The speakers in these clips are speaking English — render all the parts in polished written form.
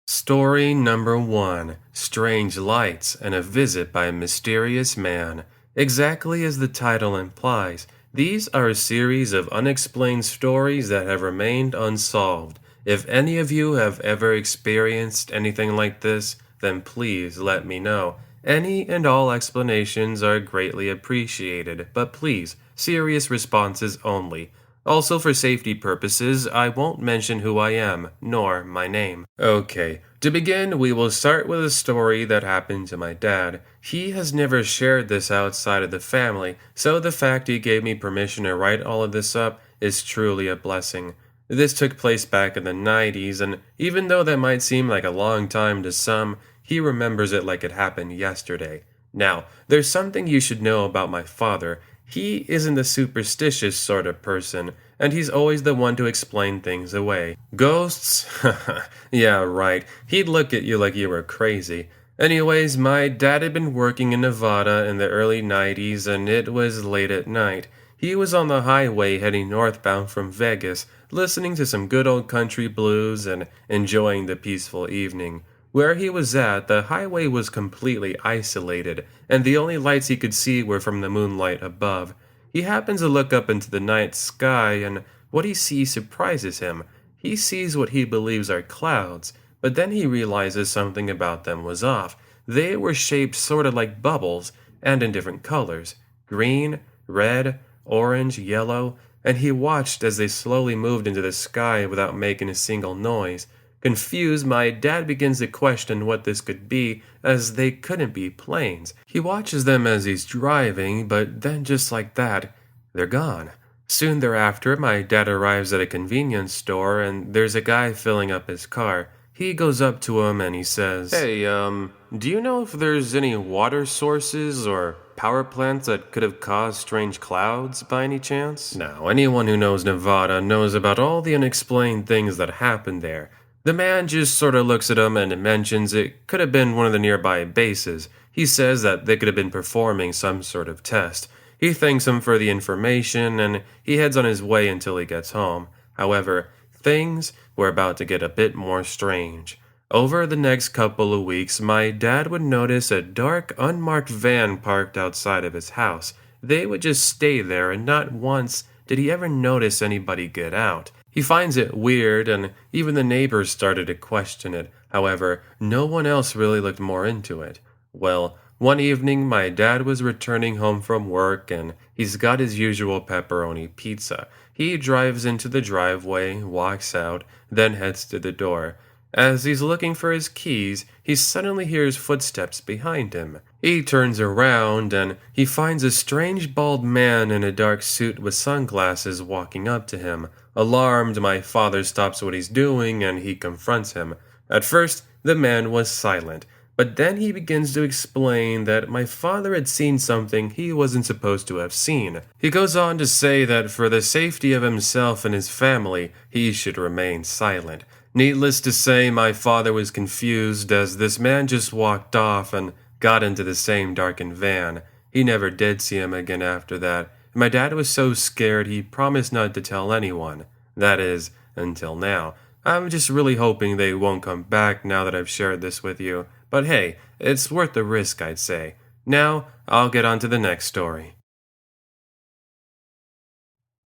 Story number 1: Strange Lights and a Visit by a Mysterious Man. Exactly as the title implies, these are a series of unexplained stories that have remained unsolved. If any of you have ever experienced anything like this, then please let me know. Any and all explanations are greatly appreciated, but please, serious responses only. Also, for safety purposes, I won't mention who I am, nor my name. Okay, to begin, we will start with a story that happened to my dad. He has never shared this outside of the family, so the fact he gave me permission to write all of this up is truly a blessing. This took place back in the 90s, and even though that might seem like a long time to some, he remembers it like it happened yesterday. Now, there's something you should know about my father. He isn't the superstitious sort of person, and he's always the one to explain things away. Ghosts? Yeah, right. He'd look at you like you were crazy. Anyways, my dad had been working in Nevada in the early 90s, and it was late at night. He was on the highway heading northbound from Vegas, listening to some good old country blues and enjoying the peaceful evening. Where he was at, the highway was completely isolated, and the only lights he could see were from the moonlight above. He happens to look up into the night sky, and what he sees surprises him. He sees what he believes are clouds, but then he realizes something about them was off. They were shaped sort of like bubbles, and in different colors: green, red, orange, yellow, and he watched as they slowly moved into the sky without making a single noise. Confused, my dad begins to question what this could be, as they couldn't be planes. He watches them as he's driving, but then just like that, they're gone. Soon thereafter, my dad arrives at a convenience store, and there's a guy filling up his car. He goes up to him and he says, "Hey, do you know if there's any water sources or power plants that could have caused strange clouds by any chance?" Now, anyone who knows Nevada knows about all the unexplained things that happen there. The man just sort of looks at him and mentions it could have been one of the nearby bases. He says that they could have been performing some sort of test. He thanks him for the information and he heads on his way until he gets home. However, things were about to get a bit more strange. Over the next couple of weeks, my dad would notice a dark, unmarked van parked outside of his house. They would just stay there, and not once did he ever notice anybody get out. He finds it weird, and even the neighbors started to question it. However, no one else really looked more into it. Well, one evening my dad was returning home from work, and he's got his usual pepperoni pizza. He drives into the driveway, walks out, then heads to the door. As he's looking for his keys, he suddenly hears footsteps behind him. He turns around and he finds a strange bald man in a dark suit with sunglasses walking up to him. Alarmed, my father stops what he's doing and he confronts him. At first, the man was silent, but then he begins to explain that my father had seen something he wasn't supposed to have seen. He goes on to say that for the safety of himself and his family, he should remain silent. Needless to say, my father was confused as this man just walked off and got into the same darkened van. He never did see him again after that. My dad was so scared he promised not to tell anyone. That is, until now. I'm just really hoping they won't come back now that I've shared this with you. But hey, it's worth the risk, I'd say. Now, I'll get on to the next story.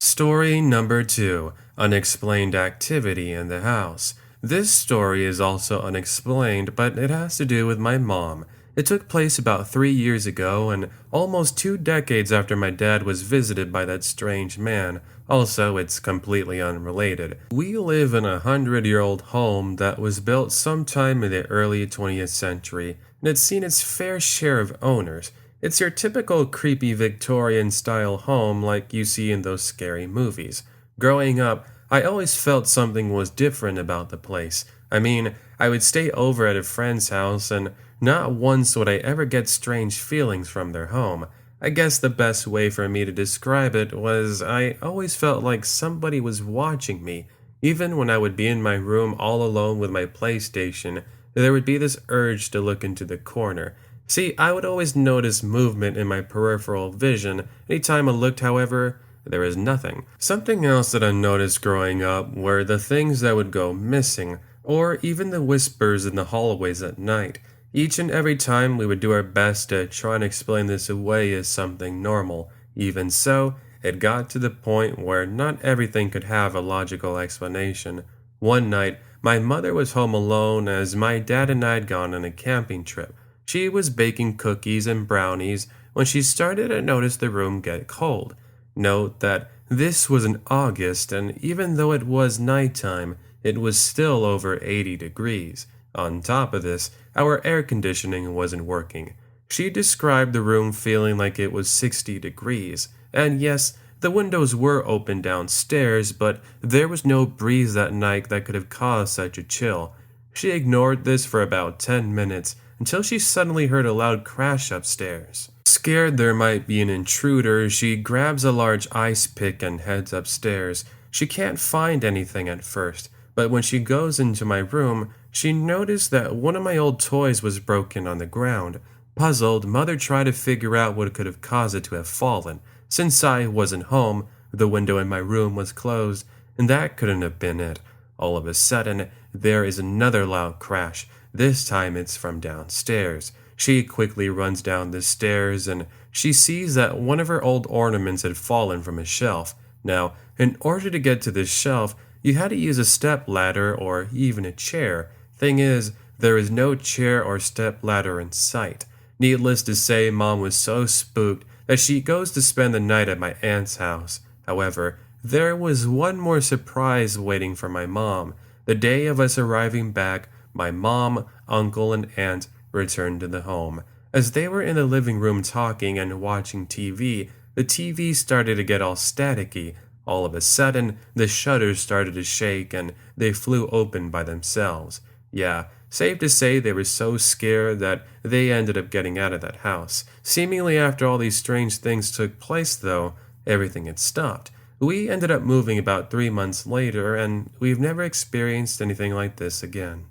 Story number 2: Unexplained Activity in the House. This story is also unexplained, but it has to do with my mom. It took place about 3 years ago, and almost 2 decades after my dad was visited by that strange man. Also, it's completely unrelated. We live in a 100-year-old home that was built sometime in the early 20th century, and it's seen its fair share of owners. It's your typical creepy Victorian-style home like you see in those scary movies. Growing up, I always felt something was different about the place. I mean, I would stay over at a friend's house, and not once would I ever get strange feelings from their home. I guess the best way for me to describe it was I always felt like somebody was watching me. Even when I would be in my room all alone with my PlayStation, there would be this urge to look into the corner. See, I would always notice movement in my peripheral vision. Anytime I looked, however, there was nothing. Something else that I noticed growing up were the things that would go missing. or even the whispers in the hallways at night. Each and every time we would do our best to try and explain this away as something normal. Even so, it got to the point where not everything could have a logical explanation. One night, my mother was home alone as my dad and I had gone on a camping trip. She was baking cookies and brownies when she started to notice the room get cold. Note that this was in August, and even though it was nighttime, it was still over 80 degrees. On top of this, our air conditioning wasn't working. She described the room feeling like it was 60 degrees, and yes, the windows were open downstairs, but there was no breeze that night that could have caused such a chill. She ignored this for about 10 minutes until she suddenly heard a loud crash upstairs. Scared there might be an intruder, she grabs a large ice pick and heads upstairs. She can't find anything at first, but when she goes into my room, she noticed that one of my old toys was broken on the ground. Puzzled, Mother tried to figure out what could have caused it to have fallen. Since I wasn't home, the window in my room was closed, and that couldn't have been it. All of a sudden, there is another loud crash. This time it's from downstairs. She quickly runs down the stairs, and she sees that one of her old ornaments had fallen from a shelf. Now, in order to get to this shelf, you had to use a step ladder or even a chair. Thing is, there is no chair or step ladder in sight. Needless to say, Mom was so spooked that she goes to spend the night at my aunt's house. However, there was one more surprise waiting for my mom. The day of us arriving back, my mom, uncle, and aunt returned to the home. As they were in the living room talking and watching TV, the TV started to get all staticky. All of a sudden, the shutters started to shake and they flew open by themselves. Yeah, safe to say they were so scared that they ended up getting out of that house. Seemingly after all these strange things took place though, everything had stopped. We ended up moving about 3 months later and we've never experienced anything like this again.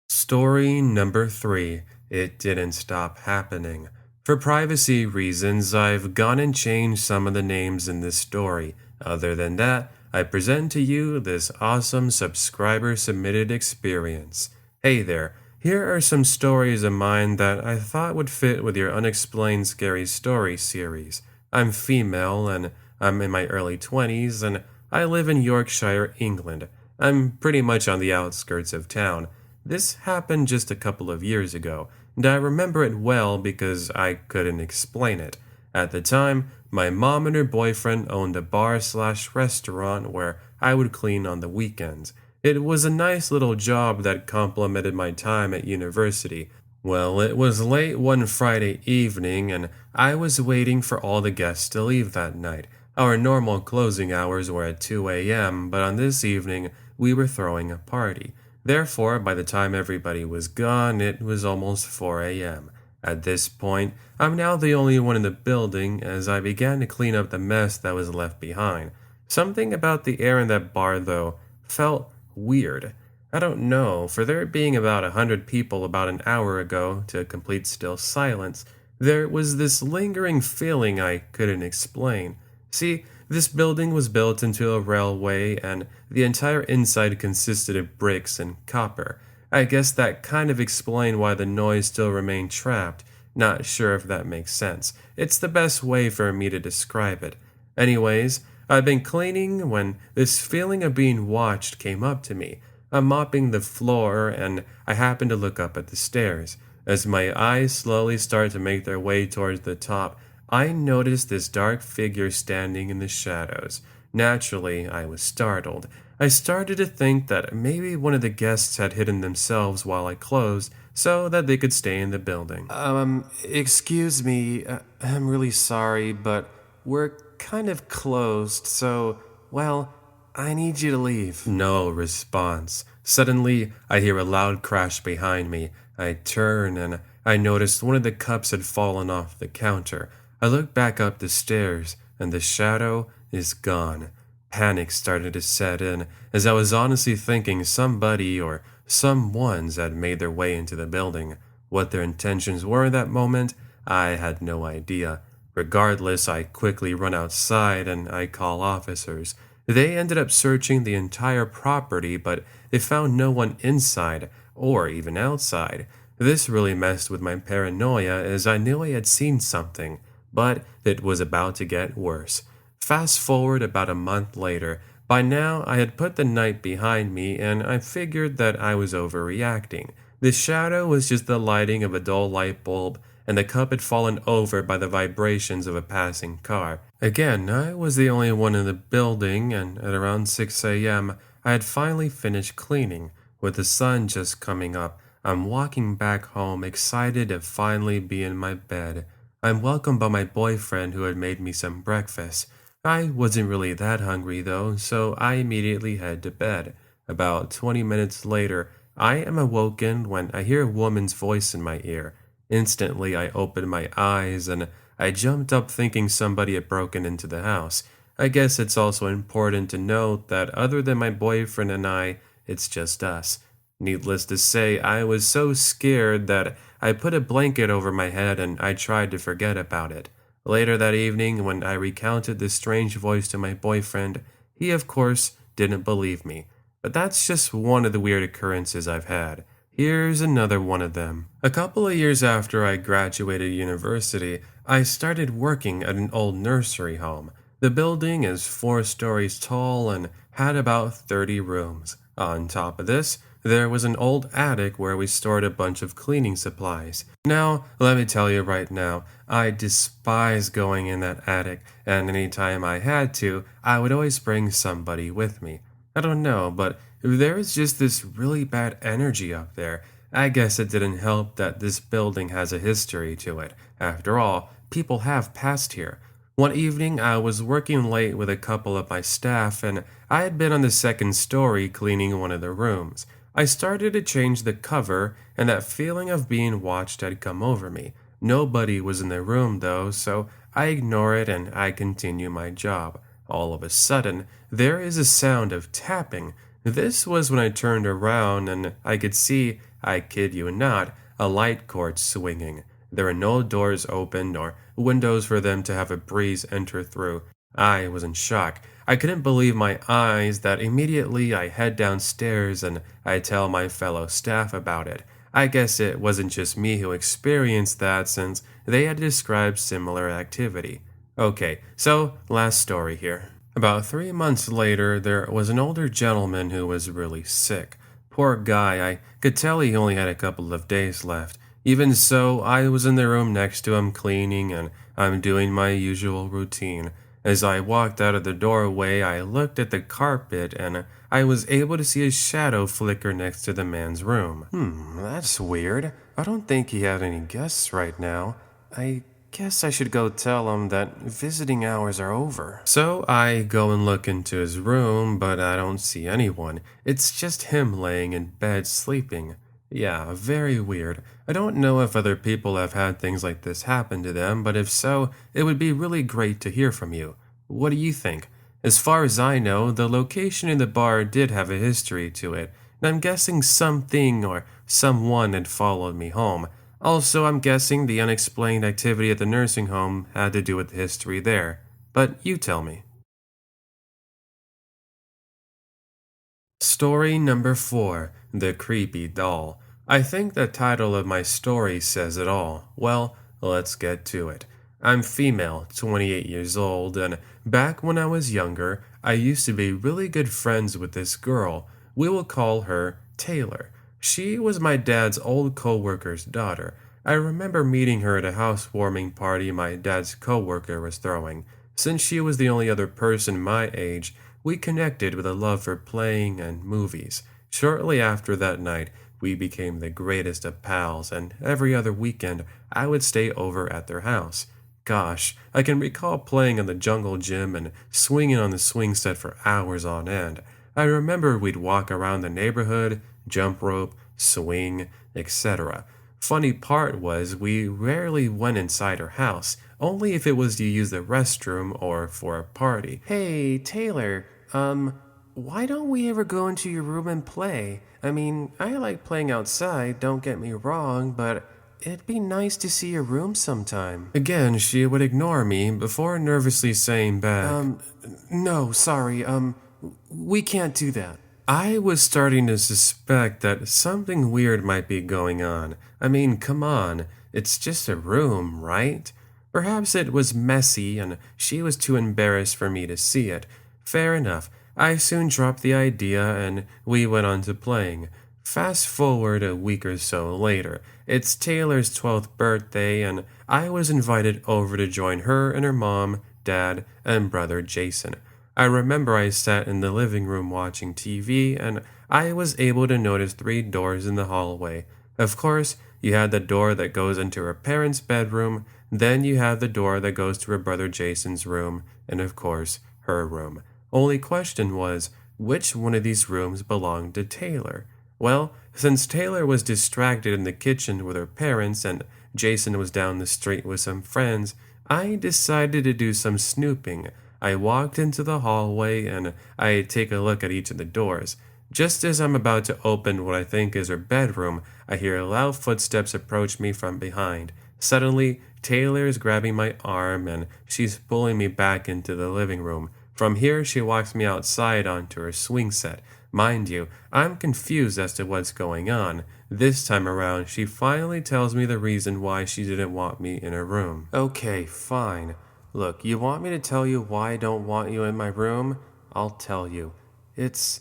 Story number 3. It didn't stop happening. For privacy reasons, I've gone and changed some of the names in this story. Other than that, I present to you this awesome subscriber-submitted experience. Hey there, here are some stories of mine that I thought would fit with your Unexplained Scary Story series. I'm female, and I'm in my early 20s, and I live in Yorkshire, England. I'm pretty much on the outskirts of town. This happened just a couple of years ago, and I remember it well because I couldn't explain it. At the time, my mom and her boyfriend owned a bar/restaurant where I would clean on the weekends. It was a nice little job that complemented my time at university. Well, it was late one Friday evening, and I was waiting for all the guests to leave that night. Our normal closing hours were at 2 a.m., but on this evening, we were throwing a party. Therefore, by the time everybody was gone, it was almost 4 a.m. At this point, I'm now the only one in the building as I began to clean up the mess that was left behind. Something about the air in that bar, though, felt weird. I don't know, for there being about 100 people about an hour ago to complete still silence, there was this lingering feeling I couldn't explain. See, this building was built into a railway, and the entire inside consisted of bricks and copper. I guess that kind of explained why the noise still remained trapped. Not sure if that makes sense. It's the best way for me to describe it. Anyways, I've been cleaning when this feeling of being watched came up to me. I'm mopping the floor, and I happen to look up at the stairs. As my eyes slowly start to make their way towards the top, I noticed this dark figure standing in the shadows. Naturally, I was startled. I started to think that maybe one of the guests had hidden themselves while I closed so that they could stay in the building. Excuse me, I'm really sorry, but we're kind of closed, so, well, I need you to leave. No response. Suddenly, I hear a loud crash behind me. I turn and I noticed one of the cups had fallen off the counter. I look back up the stairs, and the shadow is gone. Panic started to set in, as I was honestly thinking somebody or someones had made their way into the building. What their intentions were in that moment, I had no idea. Regardless, I quickly run outside and I call officers. They ended up searching the entire property, but they found no one inside or even outside. This really messed with my paranoia as I knew I had seen something, but it was about to get worse. Fast forward about a month later. By now, I had put the night behind me and I figured that I was overreacting. The shadow was just the lighting of a dull light bulb, and the cup had fallen over by the vibrations of a passing car. Again, I was the only one in the building, and at around 6 a.m., I had finally finished cleaning. With the sun just coming up, I'm walking back home, excited to finally be in my bed. I'm welcomed by my boyfriend who had made me some breakfast. I wasn't really that hungry though, so I immediately head to bed. About 20 minutes later, I am awoken when I hear a woman's voice in my ear. Instantly, I open my eyes and I jumped up thinking somebody had broken into the house. I guess it's also important to note that other than my boyfriend and I, it's just us. Needless to say, I was so scared that I put a blanket over my head and I tried to forget about it. Later that evening, when I recounted this strange voice to my boyfriend, he of course didn't believe me. But that's just one of the weird occurrences I've had. Here's another one of them. A couple of years after I graduated university, I started working at an old nursery home. The building is 4 stories tall and had about 30 rooms. On top of this, there was an old attic where we stored a bunch of cleaning supplies. Now, let me tell you right now, I despise going in that attic, and anytime I had to, I would always bring somebody with me. I don't know, but there is just this really bad energy up there. I guess it didn't help that this building has a history to it. After all, people have passed here. One evening, I was working late with a couple of my staff, and I had been on the second story cleaning one of the rooms. I started to change the cover, and that feeling of being watched had come over me. Nobody was in the room, though, so I ignore it and I continue my job. All of a sudden, there is a sound of tapping. This was when I turned around and I could see, I kid you not, a light cord swinging. There were no doors open or windows for them to have a breeze enter through. I was in shock. I couldn't believe my eyes that immediately I head downstairs and I tell my fellow staff about it. I guess it wasn't just me who experienced that since they had described similar activity. Okay, so last story here. About 3 months later, there was an older gentleman who was really sick. Poor guy, I could tell he only had a couple of days left. Even so, I was in the room next to him cleaning and I'm doing my usual routine. As I walked out of the doorway, I looked at the carpet and I was able to see a shadow flicker next to the man's room. That's weird. I don't think he had any guests right now. I guess I should go tell him that visiting hours are over. So I go and look into his room, but I don't see anyone. It's just him laying in bed sleeping. Yeah, very weird. I don't know if other people have had things like this happen to them, but if so, it would be really great to hear from you. What do you think? As far as I know, the location in the bar did have a history to it, and I'm guessing something or someone had followed me home. Also, I'm guessing the unexplained activity at the nursing home had to do with the history there. But you tell me. Story number 4, The Creepy Doll. I think the title of my story says it all. Well, let's get to it. I'm female, 28 years old, and back when I was younger, I used to be really good friends with this girl. We will call her Taylor. She was my dad's old coworker's daughter. I remember meeting her at a housewarming party my dad's coworker was throwing. Since she was the only other person my age, we connected with a love for playing and movies. Shortly after that night, we became the greatest of pals, and every other weekend, I would stay over at their house. Gosh, I can recall playing in the jungle gym and swinging on the swing set for hours on end. I remember we'd walk around the neighborhood, jump rope, swing, etc. Funny part was we rarely went inside her house, only if it was to use the restroom or for a party. Hey, Taylor, why don't we ever go into your room and play? I mean, I like playing outside, don't get me wrong, but it'd be nice to see your room sometime. Again, she would ignore me before nervously saying back, no, sorry, we can't do that. I was starting to suspect that something weird might be going on. I mean, come on, it's just a room, right? Perhaps it was messy and she was too embarrassed for me to see it. Fair enough. I soon dropped the idea and we went on to playing. Fast forward a week or so later. It's Taylor's 12th birthday and I was invited over to join her and her mom, dad, and brother Jason. I remember I sat in the living room watching TV and I was able to notice three doors in the hallway. Of course, you had the door that goes into her parents' bedroom, then you have the door that goes to her brother Jason's room, and of course, her room. Only question was, which one of these rooms belonged to Taylor? Well, since Taylor was distracted in the kitchen with her parents and Jason was down the street with some friends, I decided to do some snooping. I walked into the hallway and I take a look at each of the doors. Just as I'm about to open what I think is her bedroom, I hear loud footsteps approach me from behind. Suddenly, Taylor is grabbing my arm and she's pulling me back into the living room. From here, she walks me outside onto her swing set. Mind you, I'm confused as to what's going on. This time around, she finally tells me the reason why she didn't want me in her room. Okay, fine. Look, you want me to tell you why I don't want you in my room? I'll tell you. It's...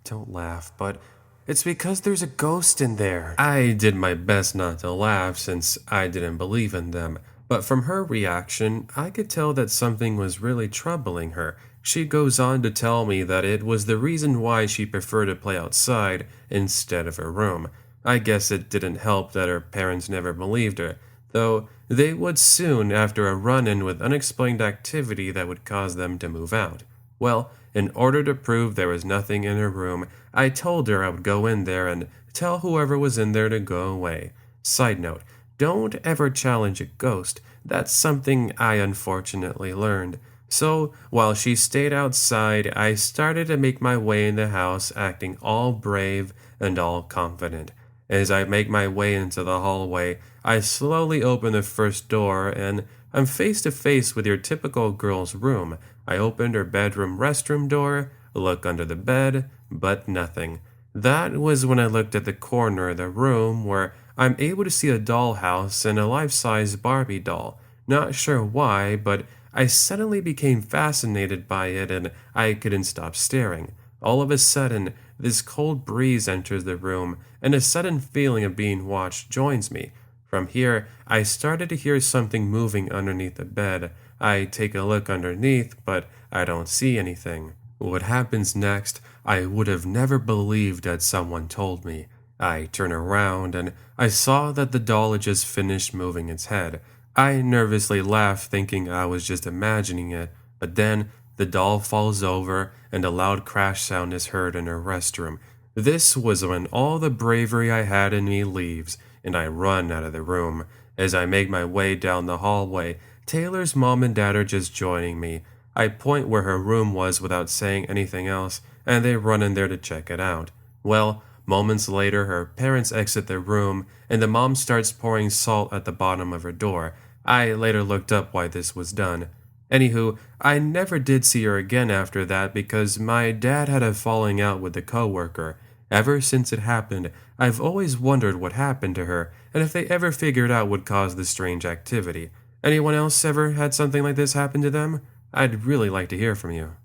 Don't laugh, but it's because there's a ghost in there. I did my best not to laugh since I didn't believe in them, but from her reaction, I could tell that something was really troubling her. She goes on to tell me that it was the reason why she preferred to play outside instead of her room. I guess it didn't help that her parents never believed her, though they would soon after a run-in with unexplained activity that would cause them to move out. Well, in order to prove there was nothing in her room, I told her I would go in there and tell whoever was in there to go away. Side note, don't ever challenge a ghost. That's something I unfortunately learned. So, while she stayed outside, I started to make my way in the house, acting all brave and all confident. As I make my way into the hallway, I slowly open the first door and I'm face to face with your typical girl's room. I opened her bedroom restroom door, look under the bed, but nothing. That was when I looked at the corner of the room where I'm able to see a dollhouse and a life-size Barbie doll. Not sure why, but I suddenly became fascinated by it and I couldn't stop staring. All of a sudden, this cold breeze enters the room and a sudden feeling of being watched joins me. From here, I started to hear something moving underneath the bed. I take a look underneath, but I don't see anything. What happens next, I would have never believed had someone told me. I turn around and I saw that the doll had just finished moving its head. I nervously laughed thinking I was just imagining it, but then the doll falls over and a loud crash sound is heard in her restroom. This was when all the bravery I had in me leaves, and I run out of the room. As I make my way down the hallway, Taylor's mom and dad are just joining me. I point where her room was without saying anything else, and they run in there to check it out. Well, moments later, her parents exit the room, and the mom starts pouring salt at the bottom of her door. I later looked up why this was done. Anywho, I never did see her again after that because my dad had a falling out with a coworker. Ever since it happened, I've always wondered what happened to her and if they ever figured out what caused this strange activity. Anyone else ever had something like this happen to them? I'd really like to hear from you.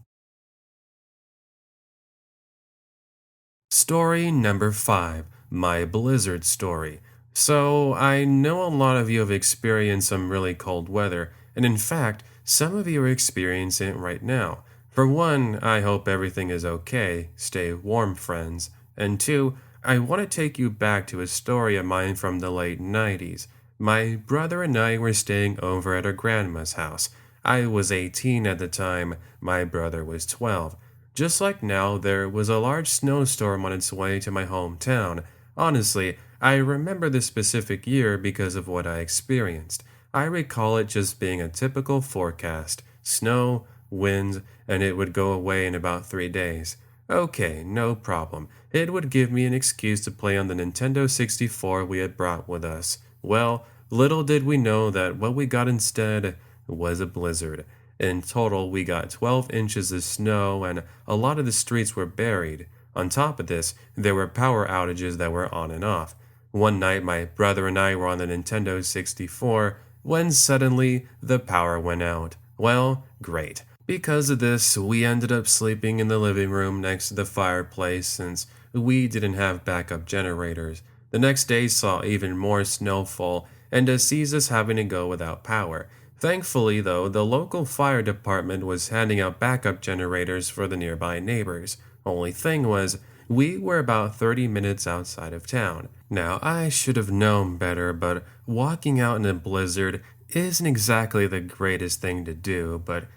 Story number 5, my blizzard story. So, I know a lot of you have experienced some really cold weather, and in fact, some of you are experiencing it right now. For one, I hope everything is okay. Stay warm, friends. And two, I want to take you back to a story of mine from the late 90s. My brother and I were staying over at our grandma's house. I was 18 at the time, my brother was 12. Just like now, there was a large snowstorm on its way to my hometown. Honestly, I remember this specific year because of what I experienced. I recall it just being a typical forecast: snow, winds, and it would go away in about 3 days. Okay, no problem. It would give me an excuse to play on the Nintendo 64 we had brought with us. Well, little did we know that what we got instead was a blizzard. In total, we got 12 inches of snow and a lot of the streets were buried. On top of this, there were power outages that were on and off. One night, my brother and I were on the Nintendo 64 when suddenly the power went out. Well, great. Because of this, we ended up sleeping in the living room next to the fireplace since we didn't have backup generators. The next day saw even more snowfall and sees us having to go without power. Thankfully, though, the local fire department was handing out backup generators for the nearby neighbors. Only thing was, we were about 30 minutes outside of town. Now, I should have known better, but walking out in a blizzard isn't exactly the greatest thing to do, but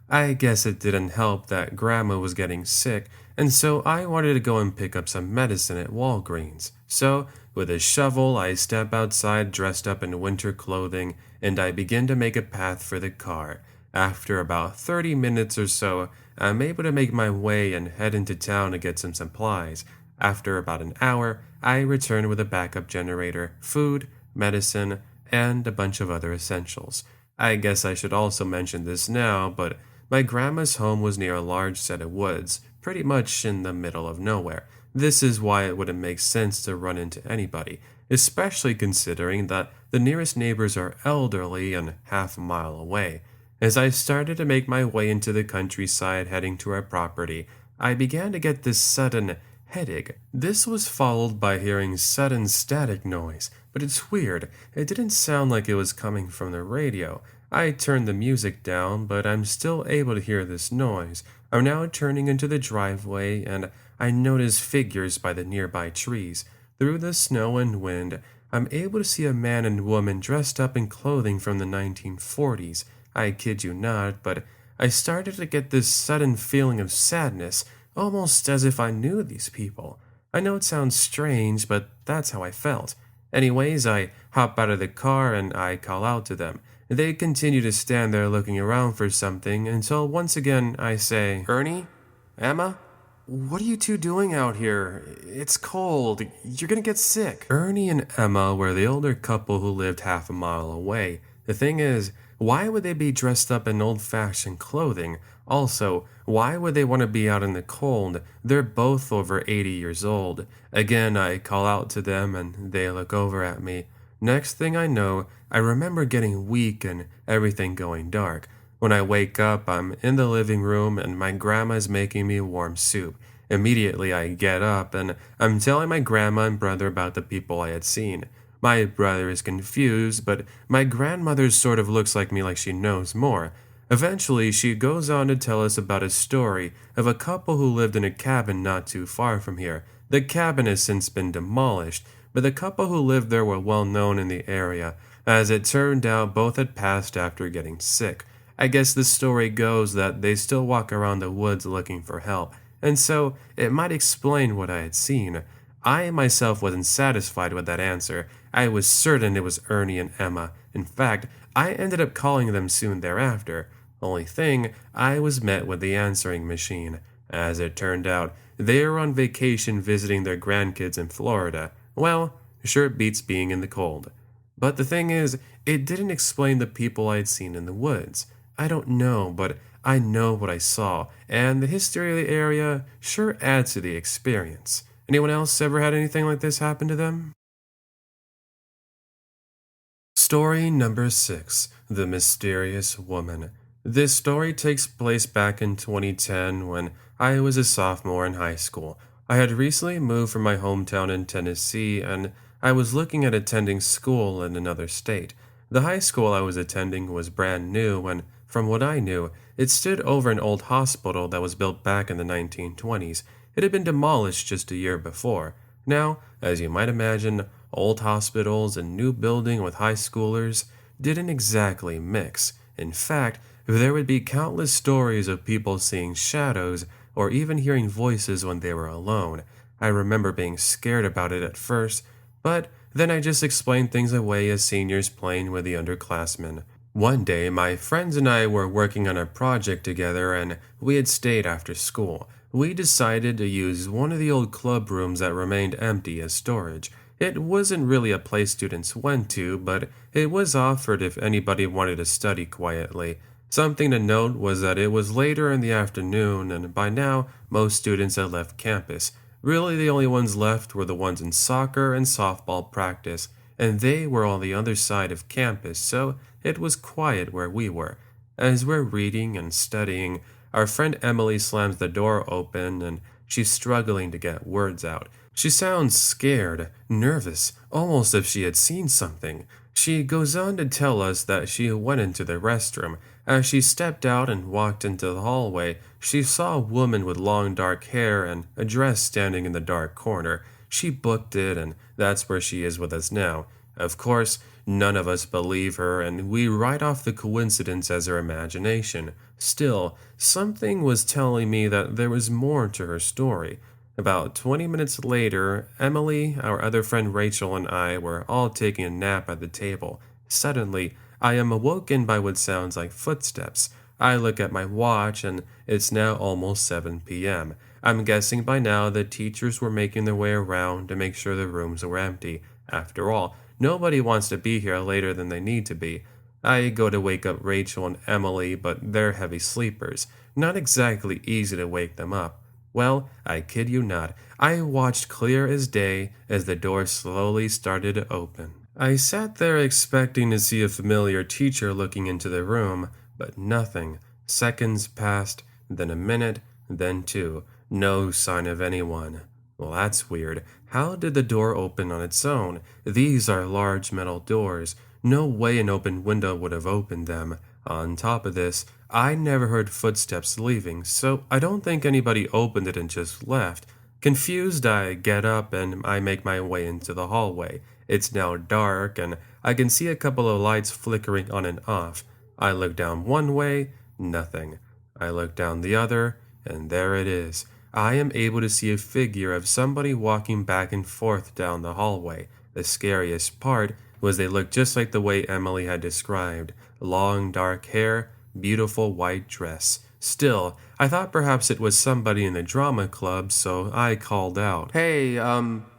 I guess it didn't help that Grandma was getting sick, and so I wanted to go and pick up some medicine at Walgreens. So, with a shovel, I step outside dressed up in winter clothing, and I begin to make a path for the car. After about 30 minutes or so, I'm able to make my way and head into town to get some supplies. After about an hour, I return with a backup generator, food, medicine, and a bunch of other essentials. I guess I should also mention this now, but my grandma's home was near a large set of woods, pretty much in the middle of nowhere. This is why it wouldn't make sense to run into anybody, especially considering that the nearest neighbors are elderly and half a mile away. As I started to make my way into the countryside heading to our property, I began to get this sudden headache. This was followed by hearing sudden static noise, but it's weird. It didn't sound like it was coming from the radio. I turned the music down, but I'm still able to hear this noise. I'm now turning into the driveway, and I notice figures by the nearby trees. Through the snow and wind, I'm able to see a man and woman dressed up in clothing from the 1940s. I kid you not, but I started to get this sudden feeling of sadness, almost as if I knew these people. I know it sounds strange, but that's how I felt. Anyways, I hop out of the car and I call out to them. They continue to stand there looking around for something until once again I say, "Ernie? Emma? What are you two doing out here? It's cold. You're gonna get sick." Ernie and Emma were the older couple who lived half a mile away. The thing is, why would they be dressed up in old-fashioned clothing? Also, why would they want to be out in the cold? They're both over 80 years old. Again, I call out to them and they look over at me. Next thing I know, I remember getting weak and everything going dark. When I wake up, I'm in the living room and my grandma's making me warm soup. Immediately, I get up and I'm telling my grandma and brother about the people I had seen. My brother is confused, but my grandmother sort of looks like me like she knows more. Eventually, she goes on to tell us about a story of a couple who lived in a cabin not too far from here. The cabin has since been demolished, but the couple who lived there were well known in the area. As it turned out, both had passed after getting sick. I guess the story goes that they still walk around the woods looking for help, and so it might explain what I had seen. I myself wasn't satisfied with that answer. I was certain it was Ernie and Emma. In fact, I ended up calling them soon thereafter. Only thing, I was met with the answering machine. As it turned out, they were on vacation visiting their grandkids in Florida. Well, sure it beats being in the cold. But the thing is, it didn't explain the people I'd seen in the woods. I don't know, but I know what I saw, and the history of the area sure adds to the experience. Anyone else ever had anything like this happen to them? Story number 6, The Mysterious Woman. This story takes place back in 2010 when I was a sophomore in high school. I had recently moved from my hometown in Tennessee and I was looking at attending school in another state. The high school I was attending was brand new and, from what I knew, it stood over an old hospital that was built back in the 1920s. It had been demolished just a year before. Now, as you might imagine, old hospitals and new building with high schoolers didn't exactly mix. In fact, there would be countless stories of people seeing shadows or even hearing voices when they were alone. I remember being scared about it at first, but then I just explained things away as seniors playing with the underclassmen. One day, my friends and I were working on a project together and we had stayed after school. we decided to use one of the old club rooms that remained empty as storage. It wasn't really a place students went to, but it was offered if anybody wanted to study quietly. Something to note was that it was later in the afternoon, and by now, most students had left campus. Really, the only ones left were the ones in soccer and softball practice, and they were on the other side of campus, so it was quiet where we were. As we're reading and studying, our friend Emily slams the door open and she's struggling to get words out. She sounds scared, nervous, almost as if she had seen something. She goes on to tell us that she went into the restroom. As she stepped out and walked into the hallway, she saw a woman with long dark hair and a dress standing in the dark corner. She booked it, and that's where she is with us now. Of course, none of us believe her, and we write off the coincidence as her imagination. Still, something was telling me that there was more to her story. About 20 minutes later, Emily, our other friend Rachel, and I were all taking a nap at the table. Suddenly, I am awoken by what sounds like footsteps. I look at my watch, and it's now almost 7 p.m. I'm guessing by now the teachers were making their way around to make sure the rooms were empty. After all, nobody wants to be here later than they need to be. I go to wake up Rachel and Emily, but they're heavy sleepers. Not exactly easy to wake them up. Well, I kid you not, I watched clear as day as the door slowly started to open. I sat there expecting to see a familiar teacher looking into the room, but nothing. Seconds passed, then a minute, then two. No sign of anyone. Well, that's weird. How did the door open on its own? These are large metal doors. No way an open window would have opened them. On top of this, I never heard footsteps leaving, so I don't think anybody opened it and just left. Confused, I get up and I make my way into the hallway. It's now dark and I can see a couple of lights flickering on and off. I look down one way, nothing. I look down the other, and there it is. I am able to see a figure of somebody walking back and forth down the hallway. The scariest part was they looked just like the way Emily had described. Long dark hair, beautiful white dress. Still, I thought perhaps it was somebody in the drama club, so I called out. Hey,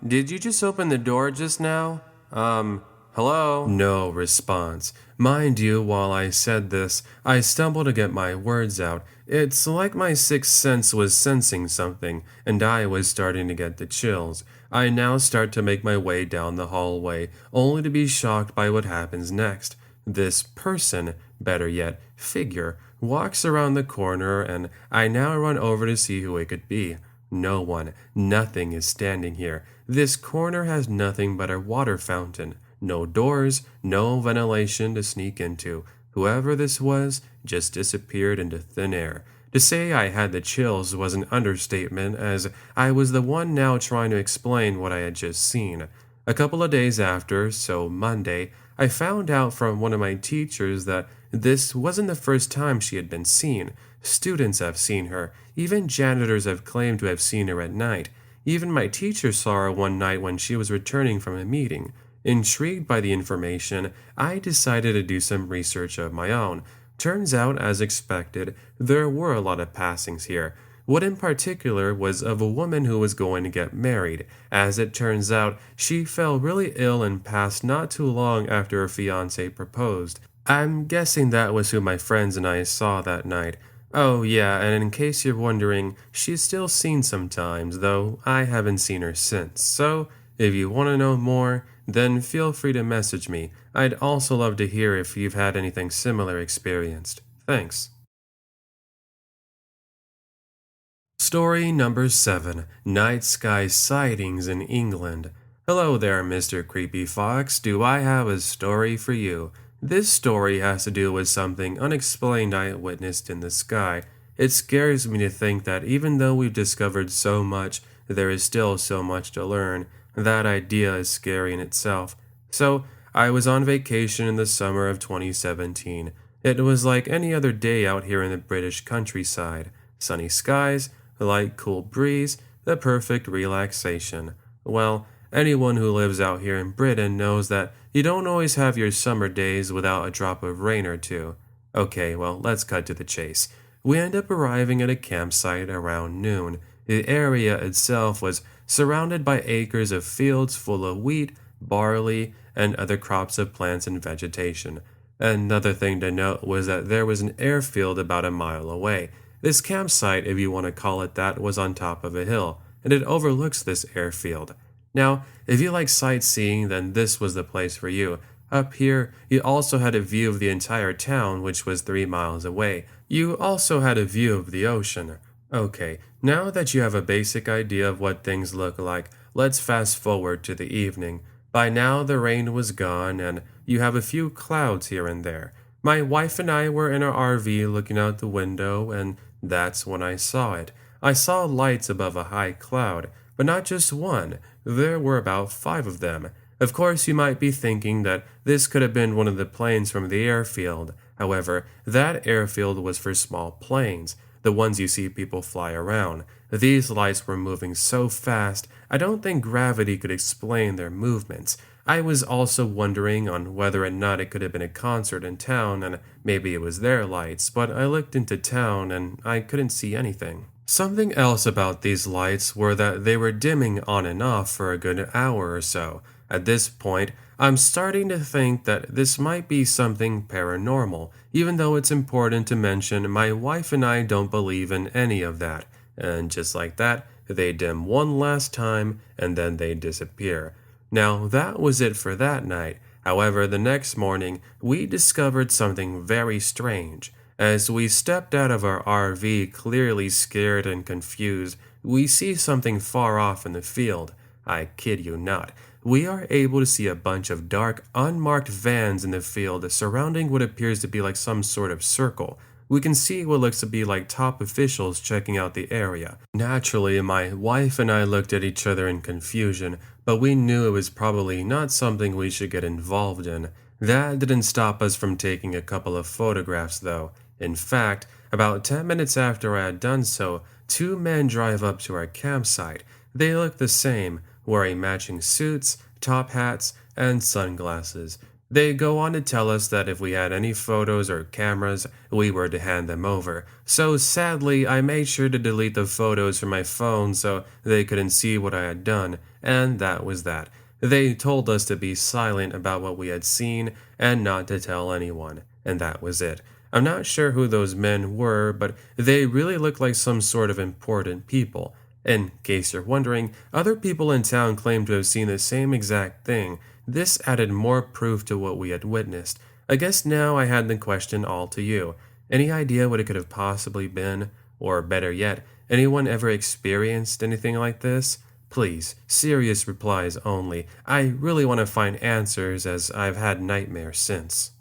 did you just open the door just now? Hello? No response. Mind you, while I said this, I stumbled to get my words out. It's like my sixth sense was sensing something, and I was starting to get the chills. I now start to make my way down the hallway, only to be shocked by what happens next. This person, better yet, figure, walks around the corner, and I now run over to see who it could be. No one, nothing is standing here. This corner has nothing but a water fountain. No doors, no ventilation to sneak into. Whoever this was just disappeared into thin air. To say I had the chills was an understatement, as I was the one now trying to explain what I had just seen. A couple of days after, so Monday, I found out from one of my teachers that this wasn't the first time she had been seen. Students have seen her. Even janitors have claimed to have seen her at night. Even my teacher saw her one night when she was returning from a meeting. Intrigued by the information, I decided to do some research of my own. Turns out, as expected, there were a lot of passings here. What in particular was of a woman who was going to get married. As it turns out, she fell really ill and passed not too long after her fiancé proposed. I'm guessing that was who my friends and I saw that night. Oh yeah, and in case you're wondering, she's still seen sometimes, though I haven't seen her since. So, if you want to know more, then feel free to message me. I'd also love to hear if you've had anything similar experienced. Thanks. Story number 7. Night Sky Sightings in England. Hello there, Mr. Creepy Fox. Do I have a story for you? This story has to do with something unexplained I witnessed in the sky. It scares me to think that even though we've discovered so much, there is still so much to learn. That idea is scary in itself. So, I was on vacation in the summer of 2017. It was like any other day out here in the British countryside. Sunny skies, a light cool breeze, the perfect relaxation. Well, anyone who lives out here in Britain knows that you don't always have your summer days without a drop of rain or two. Okay, well, let's cut to the chase. we ended up arriving at a campsite around noon. The area itself was surrounded by acres of fields full of wheat, barley, and other crops of plants and vegetation. Another thing to note was that there was an airfield about a mile away. This campsite, if you want to call it that, was on top of a hill, and it overlooks this airfield. Now, if you like sightseeing, then this was the place for you. Up here, you also had a view of the entire town, which was 3 miles away. You also had a view of the ocean. Okay, now that you have a basic idea of what things look like, let's fast forward to the evening. By now, the rain was gone, and you have a few clouds here and there. My wife and I were in our RV looking out the window, and that's when I saw it. I saw lights above a high cloud, but not just one. There were about 5 of them. Of course, you might be thinking that this could have been one of the planes from the airfield. However, that airfield was for small planes, the ones you see people fly around. These lights were moving so fast, I don't think gravity could explain their movements. I was also wondering on whether or not it could have been a concert in town and maybe it was their lights, but I looked into town and I couldn't see anything. Something else about these lights were that they were dimming on and off for a good hour or so. At this point, I'm starting to think that this might be something paranormal, even though it's important to mention my wife and I don't believe in any of that. And just like that, they dim one last time and then they disappear. Now, that was it for that night. However, the next morning, we discovered something very strange. As we stepped out of our RV, clearly scared and confused, we see something far off in the field. I kid you not. We are able to see a bunch of dark, unmarked vans in the field surrounding what appears to be like some sort of circle. We can see what looks to be like top officials checking out the area. Naturally, my wife and I looked at each other in confusion, but we knew it was probably not something we should get involved in. That didn't stop us from taking a couple of photographs, though. In fact, about 10 minutes after I had done so, 2 men drive up to our campsite. They look the same, wearing matching suits, top hats, and sunglasses. They go on to tell us that if we had any photos or cameras, we were to hand them over. So sadly, I made sure to delete the photos from my phone so they couldn't see what I had done, and that was that. They told us to be silent about what we had seen and not to tell anyone, and that was it. I'm not sure who those men were, but they really looked like some sort of important people. In case you're wondering, other people in town claimed to have seen the same exact thing. This added more proof to what we had witnessed. I guess now I had the question all to you. Any idea what it could have possibly been? Or better yet, anyone ever experienced anything like this? Please, serious replies only. I really want to find answers as I've had nightmares since.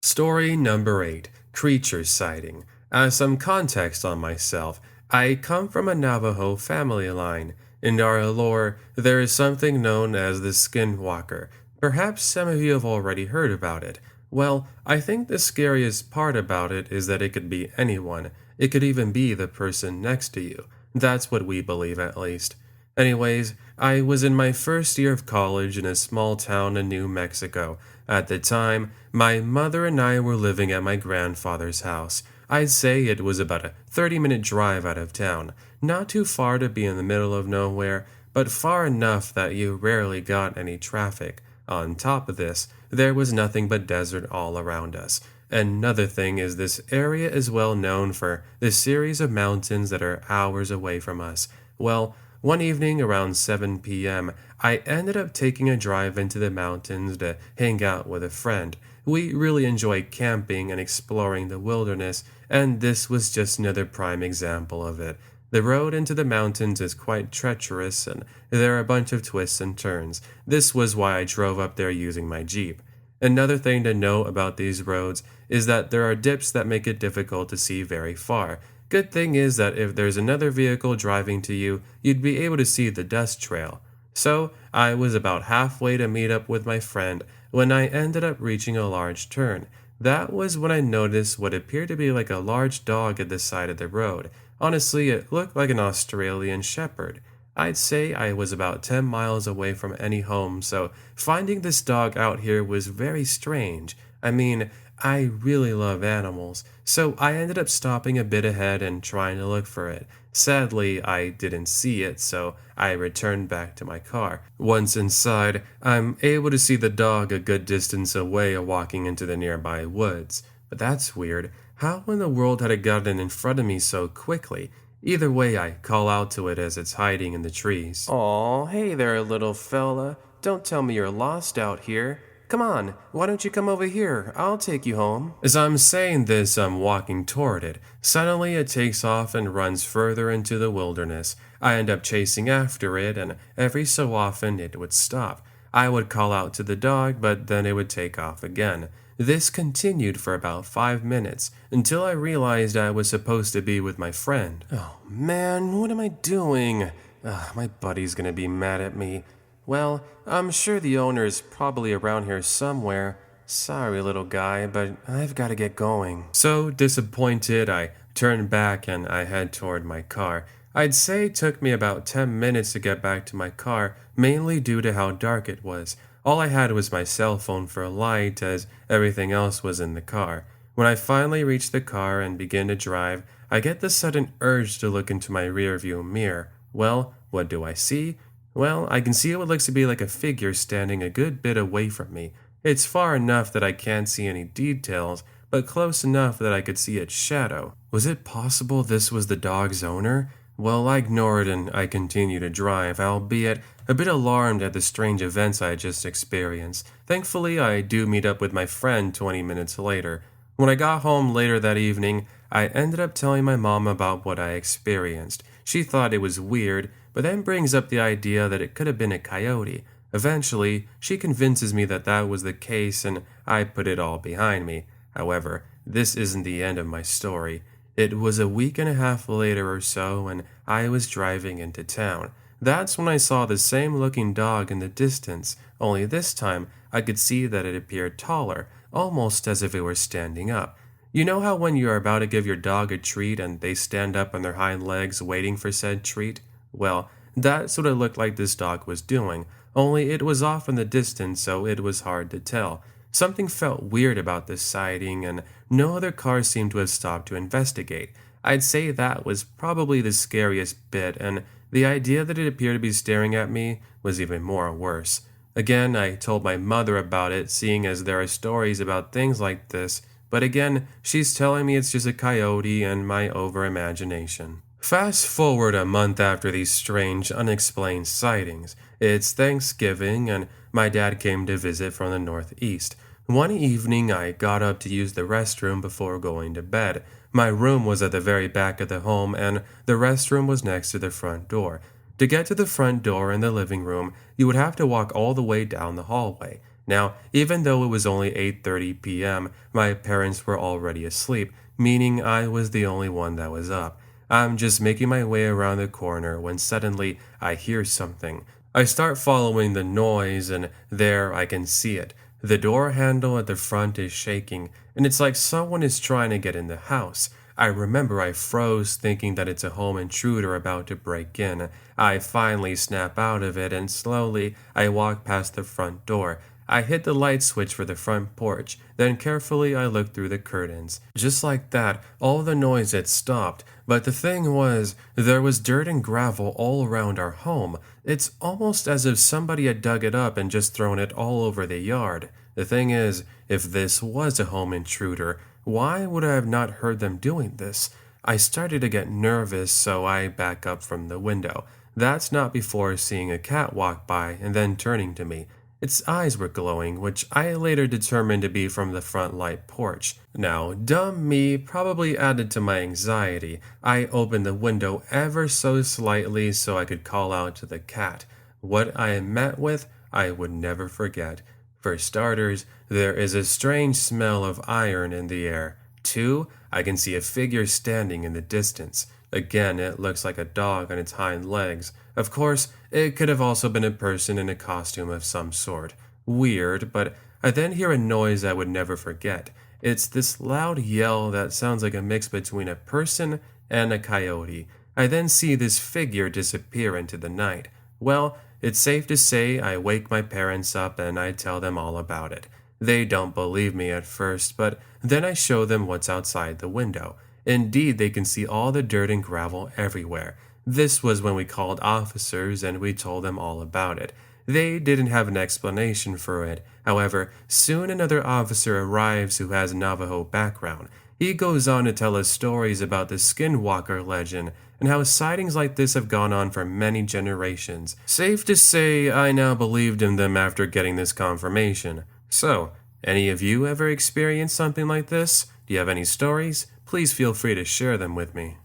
Story number 8, Creature Sighting. As some context on myself, I come from a Navajo family line. In our lore, there is something known as the Skinwalker. Perhaps some of you have already heard about it. Well, I think the scariest part about it is that it could be anyone. It could even be the person next to you. That's what we believe, at least. Anyways, I was in my first year of college in a small town in New Mexico. At the time, my mother and I were living at my grandfather's house. I'd say it was about a 30-minute drive out of town. Not too far to be in the middle of nowhere, but far enough that you rarely got any traffic. On top of this, there was nothing but desert all around us. Another thing is this area is well known for the series of mountains that are hours away from us. Well, one evening around 7 p.m., I ended up taking a drive into the mountains to hang out with a friend. We really enjoy camping and exploring the wilderness, and this was just another prime example of it. The road into the mountains is quite treacherous, and there are a bunch of twists and turns. This was why I drove up there using my Jeep. Another thing to know about these roads is that there are dips that make it difficult to see very far. Good thing is that if there's another vehicle driving to you, you'd be able to see the dust trail. So, I was about halfway to meet up with my friend when I ended up reaching a large turn. That was when I noticed what appeared to be like a large dog at the side of the road. Honestly, it looked like an Australian shepherd. I'd say I was about 10 miles away from any home, so finding this dog out here was very strange. I mean, I really love animals, so I ended up stopping a bit ahead and trying to look for it. Sadly, I didn't see it, so I returned back to my car. Once inside, I'm able to see the dog a good distance away walking into the nearby woods. But that's weird. How in the world had it gotten in front of me so quickly? Either way, I call out to it as it's hiding in the trees. Aw, hey there, little fella. Don't tell me you're lost out here. Come on, why don't you come over here? I'll take you home. As I'm saying this, I'm walking toward it. Suddenly, it takes off and runs further into the wilderness. I end up chasing after it, and every so often it would stop. I would call out to the dog, but then it would take off again. This continued for about 5 minutes until I realized I was supposed to be with my friend. Oh man, what am I doing? My buddy's gonna be mad at me. Well, I'm sure the owner's probably around here somewhere. Sorry, little guy, but I've got to get going. So disappointed, I turned back and I head toward my car. I'd say it took me about 10 minutes to get back to my car, mainly due to how dark it was. All I had was my cell phone for a light, as everything else was in the car. When I finally reach the car and begin to drive, I get the sudden urge to look into my rearview mirror. Well, what do I see? Well, I can see what looks to be like a figure standing a good bit away from me. It's far enough that I can't see any details, but close enough that I could see its shadow. Was it possible this was the dog's owner? Well, I ignore it and I continue to drive, albeit a bit alarmed at the strange events I had just experienced. Thankfully, I do meet up with my friend 20 minutes later. When I got home later that evening, I ended up telling my mom about what I experienced. She thought it was weird, but then brings up the idea that it could have been a coyote. Eventually, she convinces me that that was the case and I put it all behind me. However, this isn't the end of my story. It was a week and a half later or so and I was driving into town. That's when I saw the same looking dog in the distance, only this time I could see that it appeared taller, almost as if it were standing up. You know how when you are about to give your dog a treat and they stand up on their hind legs waiting for said treat? Well, that's what it looked like this dog was doing, only it was off in the distance so it was hard to tell. Something felt weird about this sighting and no other cars seemed to have stopped to investigate. I'd say that was probably the scariest bit, and the idea that it appeared to be staring at me was even more worse. Again, I told my mother about it, seeing as there are stories about things like this, but again, she's telling me it's just a coyote and my over-imagination. Fast forward a month after these strange, unexplained sightings. It's Thanksgiving, and my dad came to visit from the Northeast. One evening, I got up to use the restroom before going to bed. My room was at the very back of the home, and the restroom was next to the front door. To get to the front door in the living room, you would have to walk all the way down the hallway. Now, even though it was only 8:30 p.m., my parents were already asleep, meaning I was the only one that was up. I'm just making my way around the corner when suddenly I hear something. I start following the noise, and there I can see it. The door handle at the front is shaking, and it's like someone is trying to get in the house. I remember I froze, thinking that it's a home intruder about to break in. I finally snap out of it, and slowly I walk past the front door. I hit the light switch for the front porch, then carefully I looked through the curtains. Just like that, all the noise had stopped, but the thing was, there was dirt and gravel all around our home. It's almost as if somebody had dug it up and just thrown it all over the yard. The thing is, if this was a home intruder, why would I have not heard them doing this? I started to get nervous, so I back up from the window. That's not before seeing a cat walk by and then turning to me. Its eyes were glowing, which I later determined to be from the front light porch. Now, dumb me probably added to my anxiety. I opened the window ever so slightly so I could call out to the cat. What I am met with, I would never forget. For starters, there is a strange smell of iron in the air. 2, I can see a figure standing in the distance. Again, it looks like a dog on its hind legs. Of course, it could have also been a person in a costume of some sort. Weird, but I then hear a noise I would never forget. It's this loud yell that sounds like a mix between a person and a coyote. I then see this figure disappear into the night. Well, it's safe to say I wake my parents up and I tell them all about it. They don't believe me at first, but then I show them what's outside the window. Indeed, they can see all the dirt and gravel everywhere. This was when we called officers and we told them all about it. They didn't have an explanation for it. However, soon another officer arrives who has a Navajo background. He goes on to tell us stories about the Skinwalker legend and how sightings like this have gone on for many generations. Safe to say, I now believed in them after getting this confirmation. So, any of you ever experienced something like this? Do you have any stories? Please feel free to share them with me.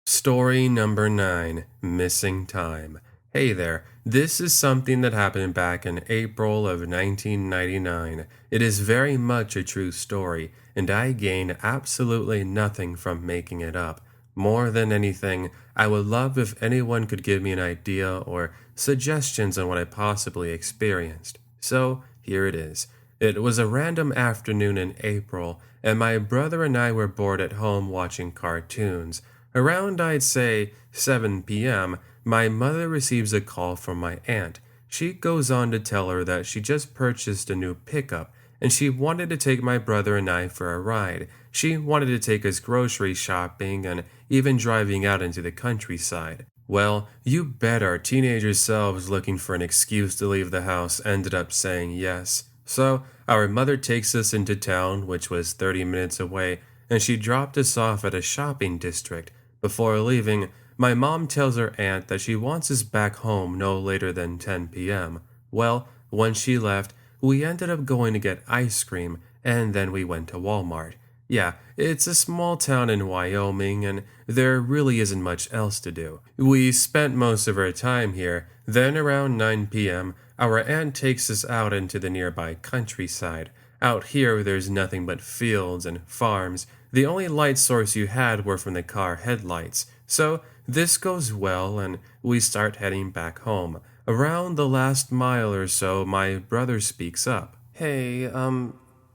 Story number 9, Missing Time. Hey there, this is something that happened back in April of 1999. It is very much a true story, and I gained absolutely nothing from making it up. More than anything, I would love if anyone could give me an idea or suggestions on what I possibly experienced. So, here it is. It was a random afternoon in April, and my brother and I were bored at home watching cartoons. Around, I'd say, 7 p.m., my mother receives a call from my aunt. She goes on to tell her that she just purchased a new pickup and she wanted to take my brother and I for a ride. She wanted to take us grocery shopping and even driving out into the countryside. Well, you bet our teenager selves looking for an excuse to leave the house ended up saying yes. So, our mother takes us into town, which was 30 minutes away, and she dropped us off at a shopping district. Before leaving, my mom tells her aunt that she wants us back home no later than 10 p.m. Well, when she left, we ended up going to get ice cream, and then we went to Walmart. Yeah, it's a small town in Wyoming, and there really isn't much else to do. We spent most of our time here. Then around 9 p.m., our aunt takes us out into the nearby countryside. Out here, there's nothing but fields and farms. The only light source you had were from the car headlights. So, this goes well, and we start heading back home. Around the last mile or so, my brother speaks up. Hey,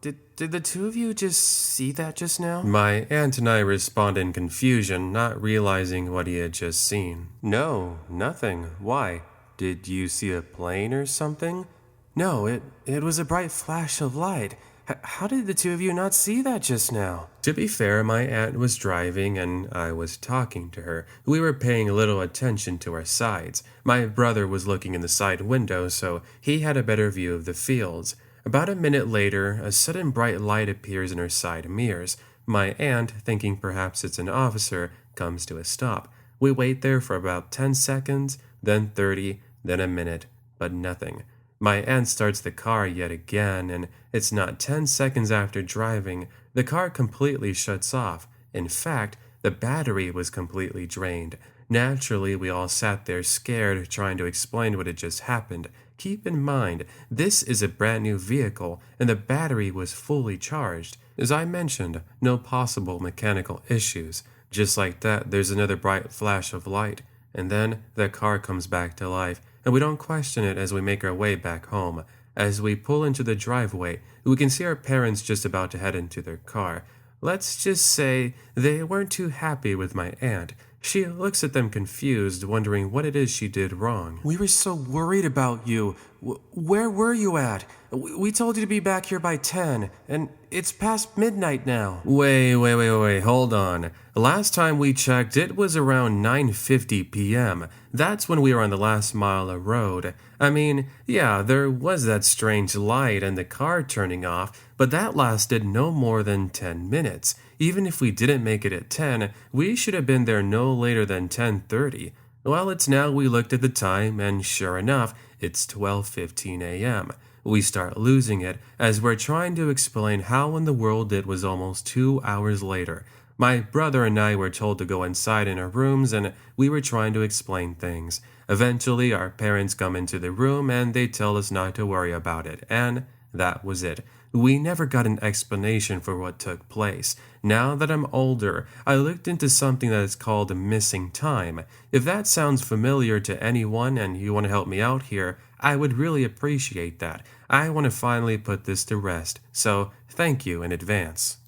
did the two of you just see that just now? My aunt and I respond in confusion, not realizing what he had just seen. No, nothing. Why? Did you see a plane or something? No, it was a bright flash of light. How did the two of you not see that just now? To be fair, my aunt was driving and I was talking to her. We were paying little attention to our sides. My brother was looking in the side window, so he had a better view of the fields. About a minute later, a sudden bright light appears in her side mirrors. My aunt, thinking perhaps it's an officer, comes to a stop. We wait there for about 10 seconds, then 30, then a minute, but nothing. My aunt starts the car yet again, and it's not 10 seconds after driving, the car completely shuts off. In fact, the battery was completely drained. Naturally, we all sat there scared, trying to explain what had just happened. Keep in mind, this is a brand new vehicle, and the battery was fully charged. As I mentioned, no possible mechanical issues. Just like that, there's another bright flash of light, and then the car comes back to life, and we don't question it as we make our way back home. As we pull into the driveway, we can see our parents just about to head into their car. Let's just say they weren't too happy with my aunt. She looks at them confused, wondering what it is she did wrong. We were so worried about you. Where were you at? We told you to be back here by 10, and it's past midnight now. Wait, hold on. Last time we checked, it was around 9:50 p.m. That's when we were on the last mile of road. I mean, yeah, there was that strange light and the car turning off, but that lasted no more than 10 minutes. Even if we didn't make it at 10, we should have been there no later than 10:30. Well, it's now we looked at the time, and sure enough, it's 12:15 a.m. We start losing it as we're trying to explain how in the world it was almost 2 hours later. My brother and I were told to go inside in our rooms, and we were trying to explain things. Eventually, our parents come into the room and they tell us not to worry about it, and that was it. We never got an explanation for what took place. Now that I'm older, I looked into something that is called missing time. If that sounds familiar to anyone and you want to help me out here, I would really appreciate that. I want to finally put this to rest, so thank you in advance.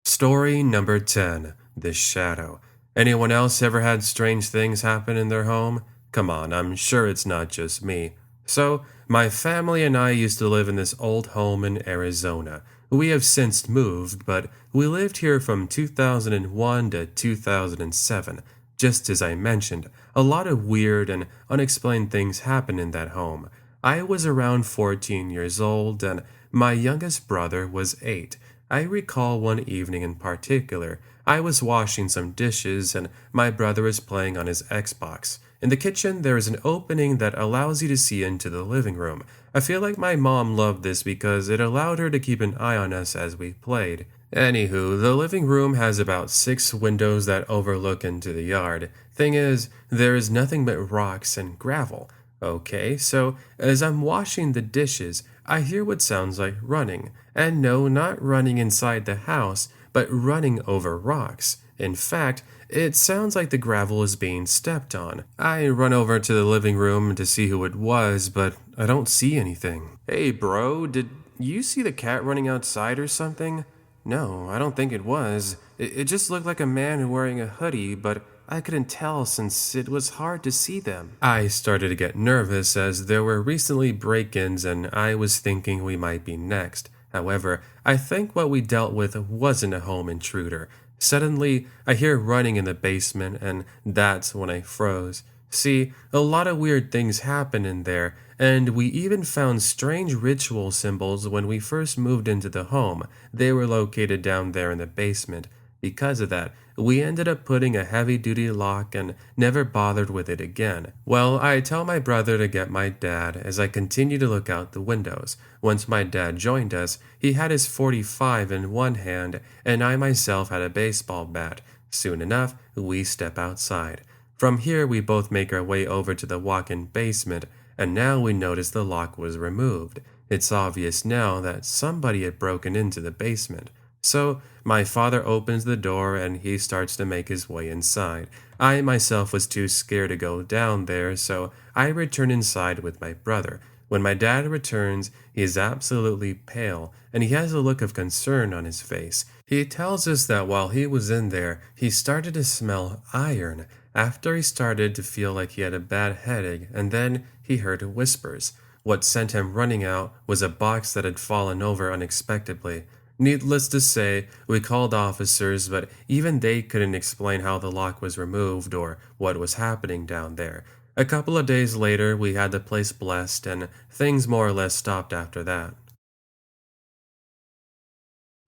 Story number 10, The Shadow. Anyone else ever had strange things happen in their home? Come on, I'm sure it's not just me. So, my family and I used to live in this old home in Arizona. We have since moved, but we lived here from 2001 to 2007. Just as I mentioned, a lot of weird and unexplained things happened in that home. I was around 14 years old, and my youngest brother was 8. I recall one evening in particular. I was washing some dishes, and my brother was playing on his Xbox. In the kitchen, there is an opening that allows you to see into the living room. I feel like my mom loved this because it allowed her to keep an eye on us as we played. Anywho, the living room has about 6 windows that overlook into the yard. Thing is, there is nothing but rocks and gravel. Okay, so as I'm washing the dishes, I hear what sounds like running. And no, not running inside the house, but running over rocks. In fact, it sounds like the gravel is being stepped on. I run over to the living room to see who it was, but I don't see anything. Hey bro, did you see the cat running outside or something? No, I don't think it was. It just looked like a man wearing a hoodie, but I couldn't tell since it was hard to see them. I started to get nervous as there were recently break-ins and I was thinking we might be next. However, I think what we dealt with wasn't a home intruder. Suddenly, I hear running in the basement, and that's when I froze. See, a lot of weird things happen in there, and we even found strange ritual symbols when we first moved into the home. They were located down there in the basement. Because of that, we ended up putting a heavy-duty lock and never bothered with it again. Well, I tell my brother to get my dad as I continue to look out the windows. Once my dad joined us, he had his .45 in one hand and I myself had a baseball bat. Soon enough, we step outside. From here, we both make our way over to the walk-in basement, and now we notice the lock was removed. It's obvious now that somebody had broken into the basement. So, my father opens the door and he starts to make his way inside. I myself was too scared to go down there, so I return inside with my brother. When my dad returns, he is absolutely pale and he has a look of concern on his face. He tells us that while he was in there, he started to smell iron. After he started to feel like he had a bad headache, and then he heard whispers. What sent him running out was a box that had fallen over unexpectedly. Needless to say, we called officers, but even they couldn't explain how the lock was removed or what was happening down there. A couple of days later, we had the place blessed, and things more or less stopped after that.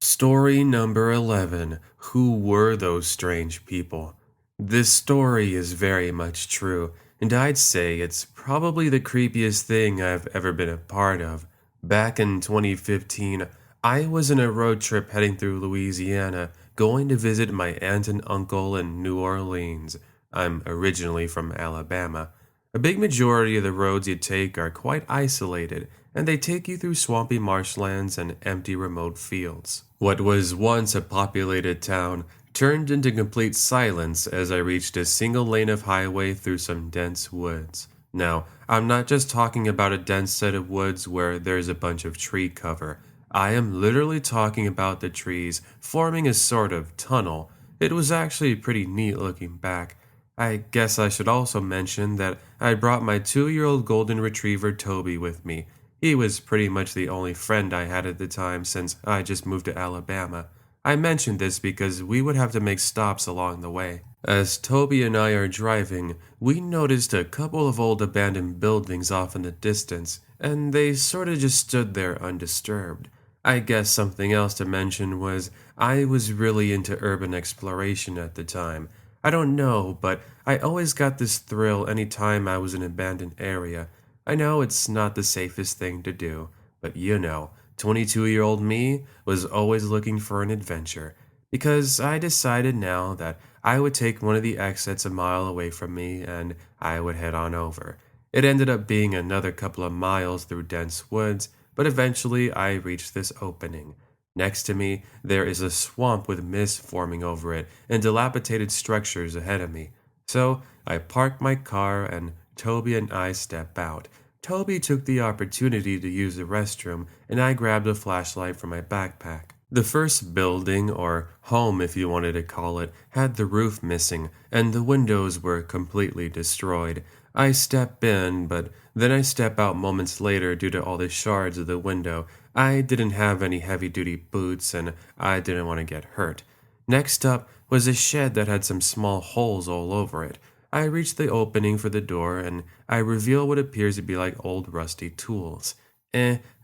Story number 11. Who were those strange people? This story is very much true, and I'd say it's probably the creepiest thing I've ever been a part of. Back in 2015, I was in a road trip heading through Louisiana, going to visit my aunt and uncle in New Orleans. I'm originally from Alabama. A big majority of the roads you take are quite isolated, and they take you through swampy marshlands and empty remote fields. What was once a populated town turned into complete silence as I reached a single lane of highway through some dense woods. Now, I'm not just talking about a dense set of woods where there's a bunch of tree cover. I am literally talking about the trees forming a sort of tunnel. It was actually pretty neat looking back. I guess I should also mention that I brought my 2-year-old golden retriever Toby with me. He was pretty much the only friend I had at the time since I just moved to Alabama. I mentioned this because we would have to make stops along the way. As Toby and I are driving, we noticed a couple of old abandoned buildings off in the distance, and they sort of just stood there undisturbed. I guess something else to mention was I was really into urban exploration at the time. I don't know, but I always got this thrill anytime I was in an abandoned area. I know it's not the safest thing to do, but 22-year-old me was always looking for an adventure, because I decided now that I would take one of the exits a mile away from me and I would head on over. It ended up being another couple of miles through dense woods, but eventually I reached this opening. Next to me, there is a swamp with mist forming over it and dilapidated structures ahead of me. So I parked my car and Toby and I step out. Toby took the opportunity to use the restroom, and I grabbed a flashlight from my backpack. The first building, or home if you wanted to call it, had the roof missing, and the windows were completely destroyed. I step in, but then I step out moments later due to all the shards of the window. I didn't have any heavy duty boots and I didn't want to get hurt. Next up was a shed that had some small holes all over it. I reach the opening for the door and I reveal what appears to be like old rusty tools.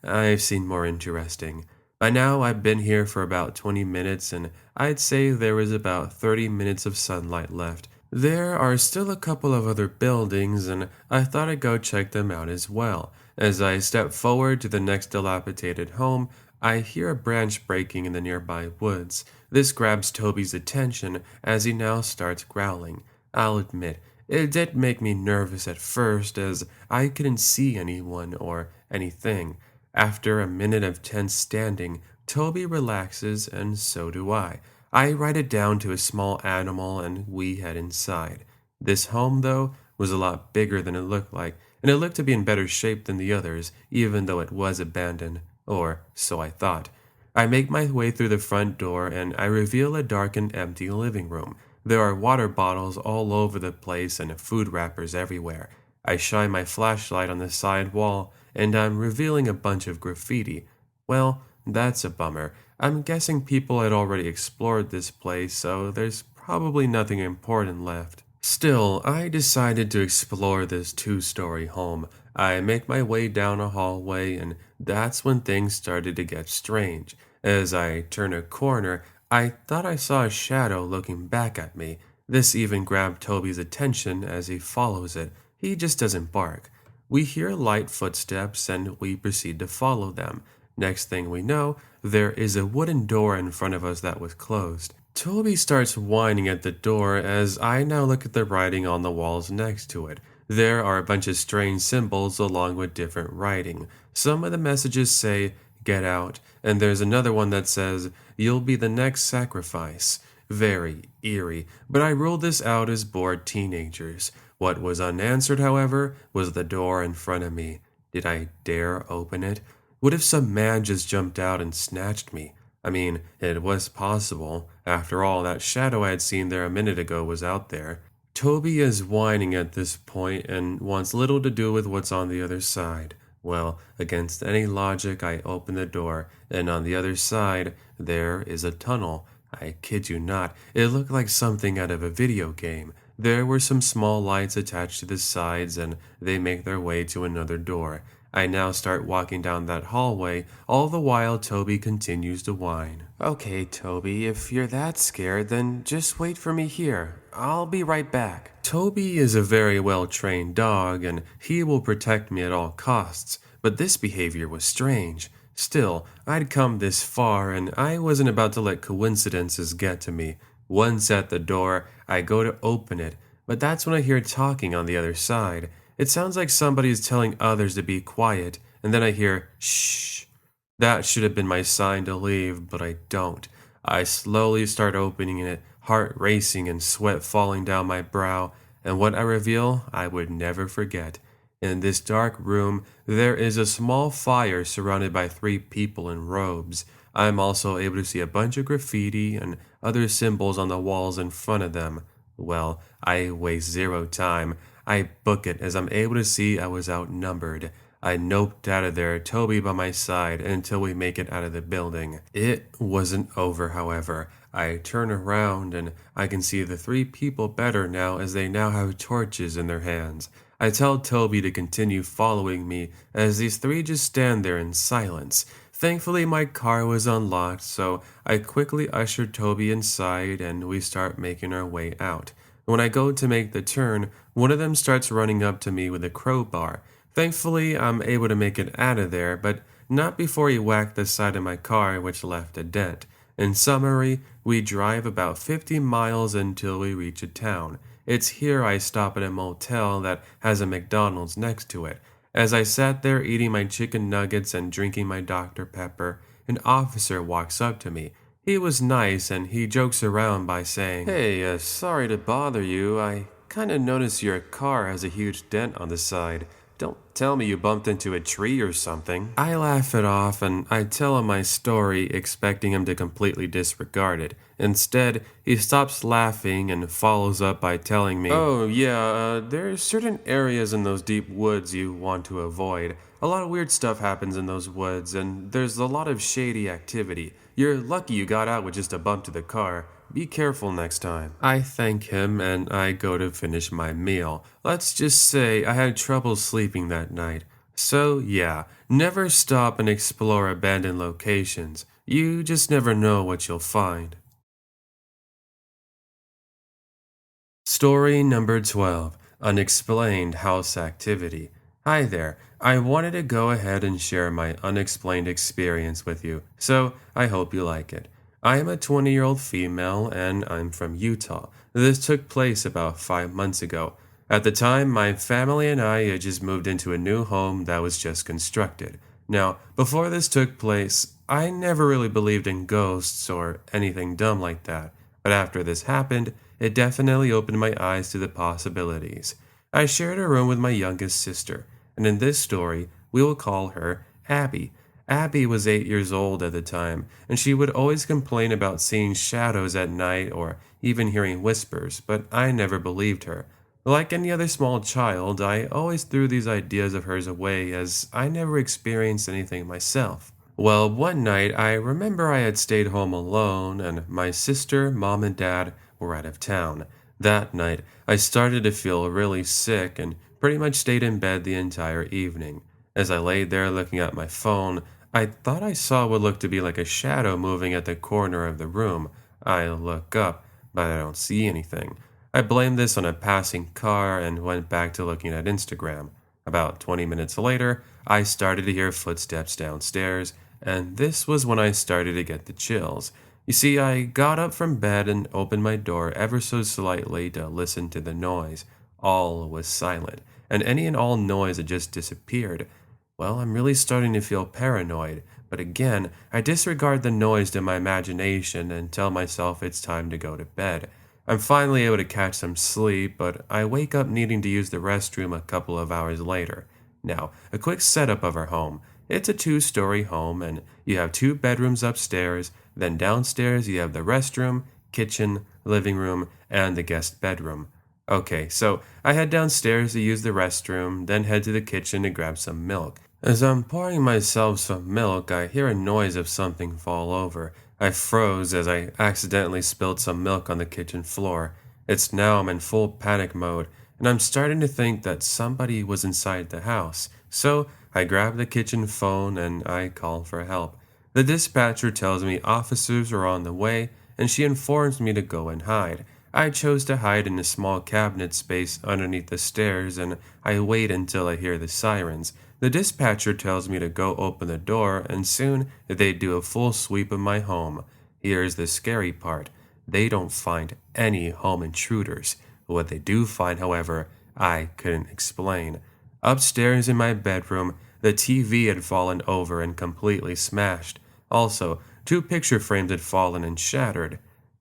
I've seen more interesting. By now, I've been here for about 20 minutes, and I'd say there was about 30 minutes of sunlight left. There are still a couple of other buildings, and I thought I'd go check them out as well. As I step forward to the next dilapidated home, I hear a branch breaking in the nearby woods. This grabs Toby's attention as he now starts growling. I'll admit, it did make me nervous at first as I couldn't see anyone or anything. After a minute of tense standing, Toby relaxes and so do I. I write it down to a small animal and we head inside. This home, though, was a lot bigger than it looked like, and it looked to be in better shape than the others, even though it was abandoned. Or so I thought. I make my way through the front door and I reveal a dark and empty living room. There are water bottles all over the place and food wrappers everywhere. I shine my flashlight on the side wall and I'm revealing a bunch of graffiti. Well, that's a bummer. I'm guessing people had already explored this place, so there's probably nothing important left. Still, I decided to explore this two-story home. I make my way down a hallway, and that's when things started to get strange. As I turn a corner, I thought I saw a shadow looking back at me. This even grabbed Toby's attention as he follows it. He just doesn't bark. We hear light footsteps and we proceed to follow them. Next thing we know, there is a wooden door in front of us that was closed. Toby starts whining at the door as I now look at the writing on the walls next to it. There are a bunch of strange symbols along with different writing. Some of the messages say, "Get out," and there's another one that says, "You'll be the next sacrifice." Very eerie, but I ruled this out as bored teenagers. What was unanswered, however, was the door in front of me. Did I dare open it? What if some man just jumped out and snatched me? I mean, it was possible. After all, that shadow I had seen there a minute ago was out there. Toby is whining at this point and wants little to do with what's on the other side. Well, against any logic, I open the door, and on the other side, there is a tunnel. I kid you not, it looked like something out of a video game. There were some small lights attached to the sides, and they make their way to another door. I now start walking down that hallway, all the while Toby continues to whine. "Okay, Toby, if you're that scared, then just wait for me here. I'll be right back." Toby is a very well-trained dog, and he will protect me at all costs, but this behavior was strange. Still, I'd come this far, and I wasn't about to let coincidences get to me. Once at the door, I go to open it, but that's when I hear talking on the other side. It sounds like somebody is telling others to be quiet, and then I hear, "Shh." That should have been my sign to leave, but I don't. I slowly start opening it, heart racing and sweat falling down my brow, and what I reveal, I would never forget. In this dark room, there is a small fire surrounded by 3 people in robes. I'm also able to see a bunch of graffiti and other symbols on the walls in front of them. Well, I waste zero time. I book it as I'm able to see I was outnumbered. I noped out of there, Toby by my side, until we make it out of the building. It wasn't over, however. I turn around and I can see the 3 people better now as they now have torches in their hands. I tell Toby to continue following me as these 3 just stand there in silence. Thankfully, my car was unlocked, so I quickly ushered Toby inside and we start making our way out. When I go to make the turn, one of them starts running up to me with a crowbar. Thankfully, I'm able to make it out of there, but not before he whacked the side of my car, which left a dent. In summary, we drive about 50 miles until we reach a town. It's here I stop at a motel that has a McDonald's next to it. As I sat there eating my chicken nuggets and drinking my Dr. Pepper, an officer walks up to me. He was nice and he jokes around by saying, "Hey, sorry to bother you. I kinda noticed your car has a huge dent on the side. Don't tell me you bumped into a tree or something. I laugh it off and I tell him my story, expecting him to completely disregard it. Instead, he stops laughing and follows up by telling me, "Oh, yeah, there's certain areas in those deep woods you want to avoid. A lot of weird stuff happens in those woods, and there's a lot of shady activity. You're lucky you got out with just a bump to the car. Be careful next time." I thank him and I go to finish my meal. Let's just say I had trouble sleeping that night. So, yeah, never stop and explore abandoned locations. You just never know what you'll find. Story number 12, Unexplained House Activity. Hi there. I wanted to go ahead and share my unexplained experience with you, so I hope you like it. I am a 20-year-old female and I'm from Utah. This took place about 5 months ago. At the time, my family and I had just moved into a new home that was just constructed. Now, before this took place, I never really believed in ghosts or anything dumb like that. But after this happened, it definitely opened my eyes to the possibilities. I shared a room with my youngest sister, and in this story, we will call her Abby. Abby was 8 years old at the time, and she would always complain about seeing shadows at night or even hearing whispers, but I never believed her. Like any other small child, I always threw these ideas of hers away as I never experienced anything myself. Well, one night I remember I had stayed home alone and my sister, mom, and dad were out of town. That night, I started to feel really sick and pretty much stayed in bed the entire evening. As I laid there looking at my phone, I thought I saw what looked to be like a shadow moving at the corner of the room. I look up, but I don't see anything. I blamed this on a passing car and went back to looking at Instagram. About 20 minutes later, I started to hear footsteps downstairs, and this was when I started to get the chills. You see, I got up from bed and opened my door ever so slightly to listen to the noise. All was silent, and any and all noise had just disappeared. Well, I'm really starting to feel paranoid, but again, I disregard the noise to my imagination and tell myself it's time to go to bed. I'm finally able to catch some sleep, but I wake up needing to use the restroom a couple of hours later. Now, a quick setup of our home. It's a two-story home, and you have two bedrooms upstairs. Then downstairs, you have the restroom, kitchen, living room, and the guest bedroom. Okay, so I head downstairs to use the restroom, then head to the kitchen to grab some milk. As I'm pouring myself some milk, I hear a noise of something fall over. I froze as I accidentally spilled some milk on the kitchen floor. It's now I'm in full panic mode, and I'm starting to think that somebody was inside the house. So I grab the kitchen phone and I call for help. The dispatcher tells me officers are on the way, and she informs me to go and hide. I chose to hide in a small cabinet space underneath the stairs, and I wait until I hear the sirens. The dispatcher tells me to go open the door, and soon they do a full sweep of my home. Here's the scary part. They don't find any home intruders. What they do find, however, I couldn't explain. Upstairs in my bedroom, the TV had fallen over and completely smashed. Also, two picture frames had fallen and shattered.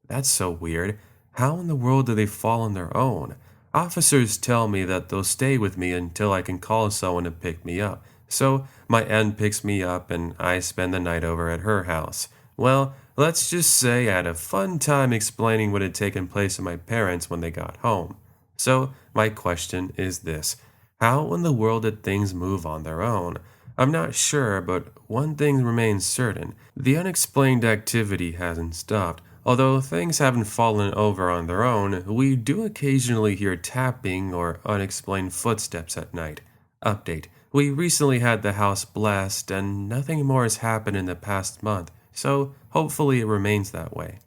That's so weird. How in the world do they fall on their own? Officers tell me that they'll stay with me until I can call someone to pick me up. So my aunt picks me up and I spend the night over at her house. Well, let's just say I had a fun time explaining what had taken place with my parents when they got home. So my question is this. How in the world did things move on their own? I'm not sure, but one thing remains certain. The unexplained activity hasn't stopped. Although things haven't fallen over on their own, we do occasionally hear tapping or unexplained footsteps at night. Update. We recently had the house blessed and nothing more has happened in the past month, so hopefully it remains that way.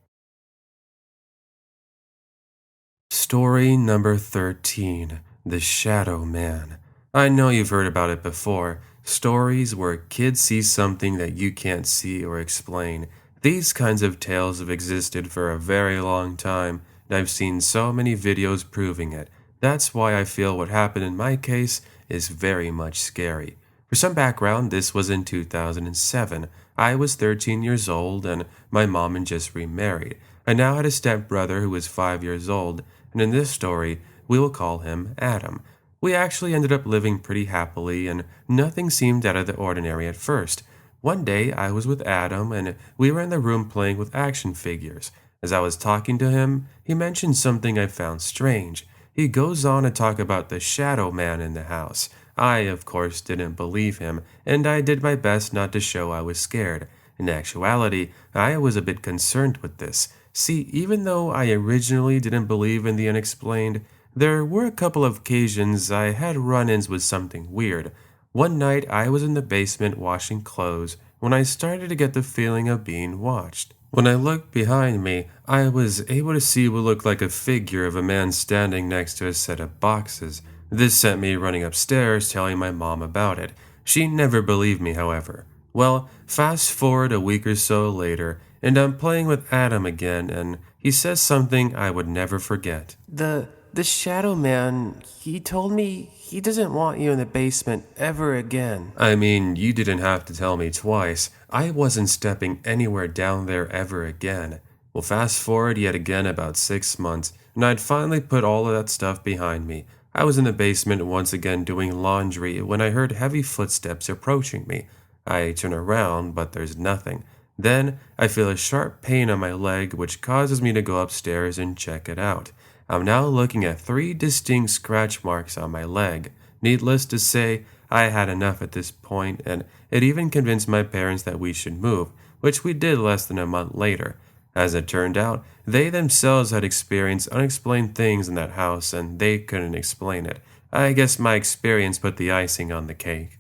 Story number 13, The Shadow Man. I know you've heard about it before. Stories where kids see something that you can't see or explain. These kinds of tales have existed for a very long time, and I've seen so many videos proving it. That's why I feel what happened in my case is very much scary. For some background, this was in 2007. I was 13 years old, and my mom had just remarried. I now had a stepbrother who was 5 years old, and in this story, we will call him Adam. We actually ended up living pretty happily, and nothing seemed out of the ordinary at first. One day, I was with Adam, and we were in the room playing with action figures. As I was talking to him, he mentioned something I found strange. He goes on to talk about the shadow man in the house. I, of course, didn't believe him, and I did my best not to show I was scared. In actuality, I was a bit concerned with this. See, even though I originally didn't believe in the unexplained, there were a couple of occasions I had run ins with something weird. One night I was in the basement washing clothes when I started to get the feeling of being watched. When I looked behind me, I was able to see what looked like a figure of a man standing next to a set of boxes. This sent me running upstairs telling my mom about it. She never believed me, however. Well, fast forward a week or so later, and I'm playing with Adam again, and he says something I would never forget. The shadow man, he told me he doesn't want you in the basement ever again. I mean, you didn't have to tell me twice. I wasn't stepping anywhere down there ever again. Well, fast forward yet again about 6 months, and I'd finally put all of that stuff behind me. I was in the basement once again doing laundry when I heard heavy footsteps approaching me. I turn around, but there's nothing. Then I feel a sharp pain on my leg, which causes me to go upstairs and check it out. I'm now looking at 3 distinct scratch marks on my leg. Needless to say, I had enough at this point, and it even convinced my parents that we should move, which we did less than a month later. As it turned out, they themselves had experienced unexplained things in that house, and they couldn't explain it. I guess my experience put the icing on the cake.